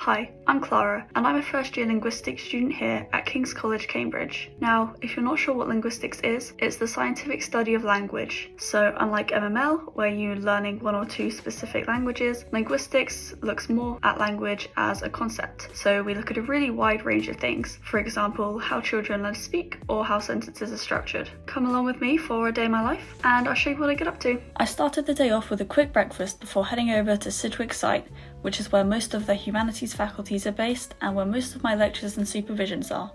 Hi, I'm Clara, and I'm a first-year linguistics student here at King's College, Cambridge. Now, if you're not sure what linguistics is, it's the scientific study of language. So, unlike MML, where you're learning one or two specific languages, linguistics looks more at language as a concept. So we look at a really wide range of things. For example, how children learn to speak, or how sentences are structured. Come along with me for a day in my life, and I'll show you what I get up to. I started the day off with a quick breakfast before heading over to Sidgwick site, which is where most of the humanities faculties are based and where most of my lectures and supervisions are.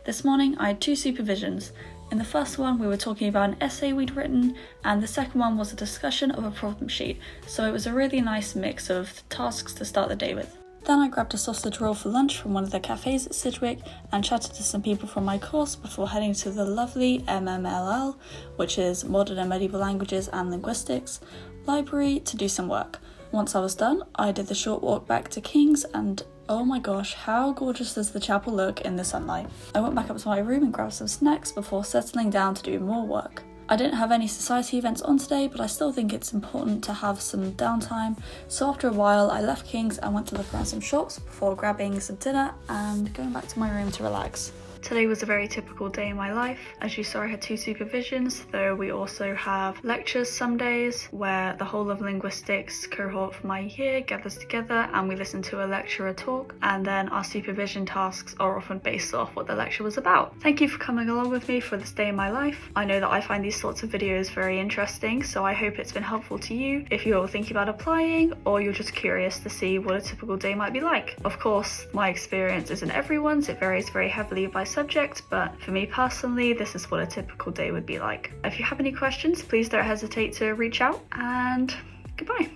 This morning I had two supervisions. In the first one we were talking about an essay we'd written, and the second one was a discussion of a problem sheet, so it was a really nice mix of tasks to start the day with. Then I grabbed a sausage roll for lunch from one of the cafes at Sidgwick and chatted to some people from my course before heading to the lovely MMLL, which is Modern and Medieval Languages and Linguistics, library to do some work. Once I was done, I did the short walk back to King's, and oh my gosh, how gorgeous does the chapel look in the sunlight. I went back up to my room and grabbed some snacks before settling down to do more work. I didn't have any society events on today, but I still think it's important to have some downtime, so after a while I left King's and went to look around some shops before grabbing some dinner and going back to my room to relax. Today was a very typical day in my life. As you saw, I had two supervisions, though we also have lectures some days where the whole of linguistics cohort from my year gathers together and we listen to a lecturer talk, and then our supervision tasks are often based off what the lecture was about. Thank you for coming along with me for this day in my life. I know that I find these sorts of videos very interesting, so I hope it's been helpful to you if you're thinking about applying or you're just curious to see what a typical day might be like. Of course, my experience isn't everyone's, it varies very heavily by subject, but for me personally, this is what a typical day would be like. If you have any questions, please don't hesitate to reach out, and goodbye.